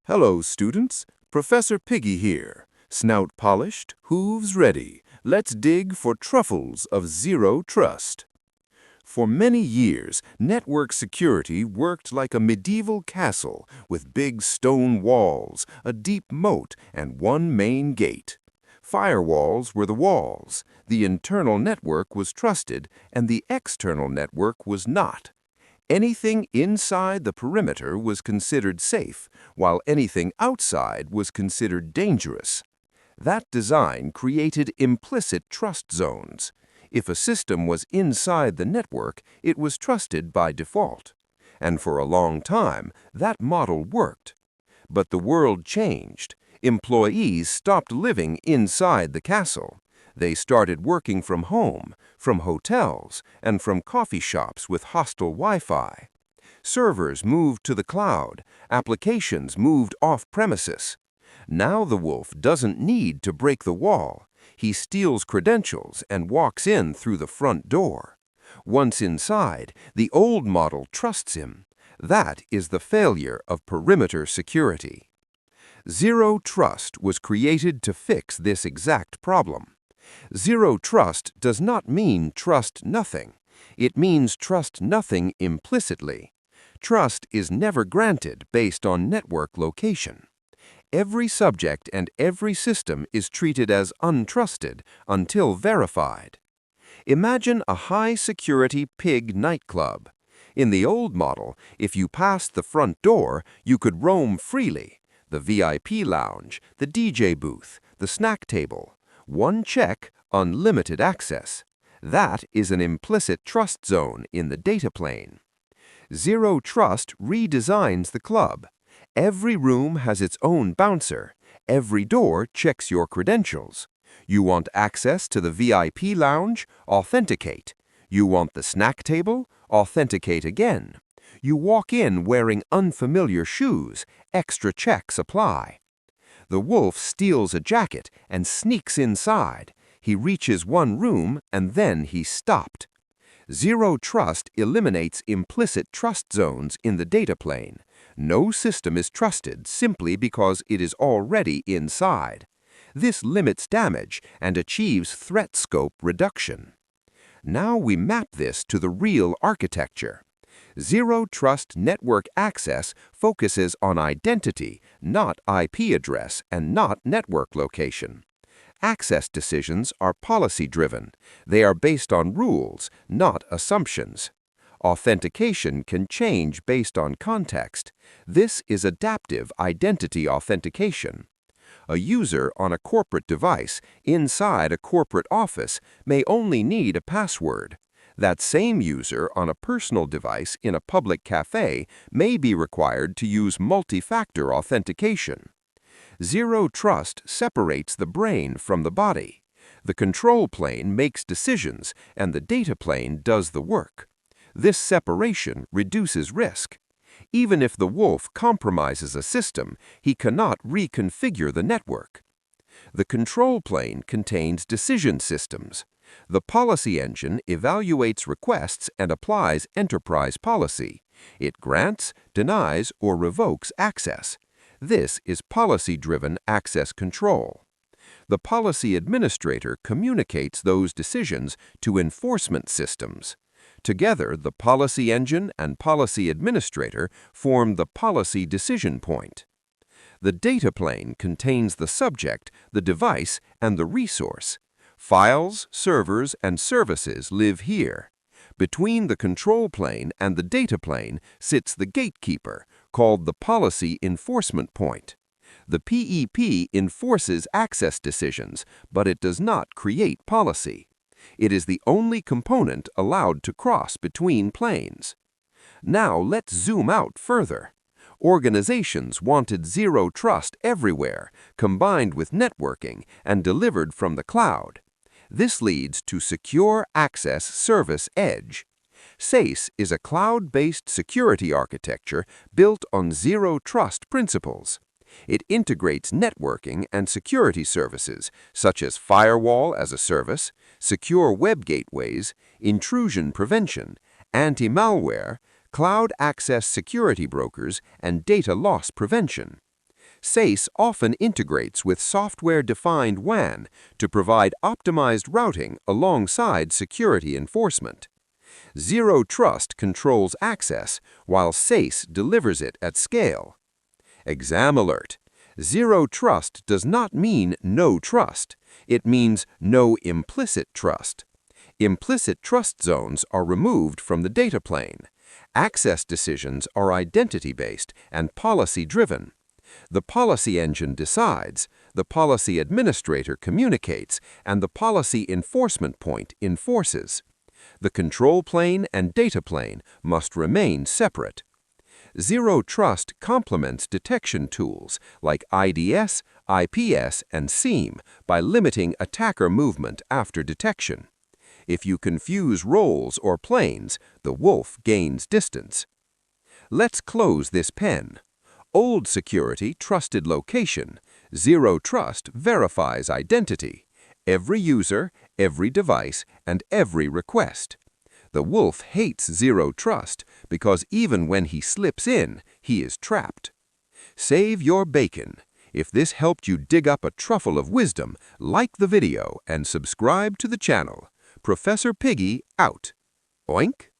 Hello, students. Professor Piggy here. Snout polished, hooves ready. Let's dig for truffles of zero trust. For many years, network security worked like a medieval castle with big stone walls, a deep moat, and one main gate. Firewalls were the walls. The internal network was trusted, and the external network was not. Anything inside the perimeter was considered safe, while anything outside was considered dangerous. That design created implicit trust zones. If a system was inside the network, it was trusted by default. And for a long time, that model worked. But the world changed. Employees stopped living inside the castle. They started working from home, from hotels, and from coffee shops with hostile Wi-Fi. Servers moved to the cloud. Applications moved off-premises. Now the wolf doesn't need to break the wall. He steals credentials and walks in through the front door. Once inside, the old model trusts him. That is the failure of perimeter security. Zero Trust was created to fix this exact problem. Zero Trust does not mean trust nothing. It means trust nothing implicitly. Trust is never granted based on network location. Every subject and every system is treated as untrusted until verified. Imagine a high-security pig nightclub. In the old model, if you passed the front door, you could roam freely. The VIP lounge, the DJ booth, the snack table. One check, unlimited access. That is an implicit trust zone in the data plane. Zero Trust redesigns the club. Every room has its own bouncer. Every door checks your credentials. You want access to the VIP lounge? Authenticate. You want the snack table? Authenticate again. You walk in wearing unfamiliar shoes. Extra checks apply. The wolf steals a jacket and sneaks inside. He reaches one room and then he's stopped. Zero Trust eliminates implicit trust zones in the data plane. No system is trusted simply because it is already inside. This limits damage and achieves threat scope reduction. Now we map this to the real architecture. Zero Trust network access focuses on identity, not IP address, and not network location. Access decisions are policy-driven. They are based on rules, not assumptions. Authentication can change based on context. This is adaptive identity authentication. A user on a corporate device inside a corporate office may only need a password. That same user on a personal device in a public cafe may be required to use multi-factor authentication. Zero Trust separates the brain from the body. The control plane makes decisions, and the data plane does the work. This separation reduces risk. Even if the wolf compromises a system, he cannot reconfigure the network. The control plane contains decision systems. The policy engine evaluates requests and applies enterprise policy. It grants, denies, or revokes access. This is policy-driven access control. The policy administrator communicates those decisions to enforcement systems. Together, the policy engine and policy administrator form the policy decision point. The data plane contains the subject, the device, and the resource. Files, servers, and services live here. Between the control plane and the data plane sits the gatekeeper, called the policy enforcement point. The PEP enforces access decisions, but it does not create policy. It is the only component allowed to cross between planes. Now let's zoom out further. Organizations wanted zero trust everywhere, combined with networking and delivered from the cloud. This leads to Secure Access Service Edge. SASE is a cloud-based security architecture built on zero trust principles. It integrates networking and security services, such as firewall as a service, secure web gateways, intrusion prevention, anti-malware, cloud access security brokers, and data loss prevention. SASE often integrates with software-defined WAN to provide optimized routing alongside security enforcement. Zero Trust controls access, while SASE delivers it at scale. Exam alert! Zero Trust does not mean no trust. It means no implicit trust. Implicit trust zones are removed from the data plane. Access decisions are identity-based and policy-driven. The policy engine decides, the policy administrator communicates, and the policy enforcement point enforces. The control plane and data plane must remain separate. Zero Trust complements detection tools like IDS, IPS, and SIEM by limiting attacker movement after detection. If you confuse roles or planes, the wolf gains distance. Let's close this pen. Old security trusted location. Zero Trust verifies identity. Every user, every device, and every request. The wolf hates Zero Trust because even when he slips in, he is trapped. Save your bacon. If this helped you dig up a truffle of wisdom, like the video and subscribe to the channel. Professor Piggy out. Oink.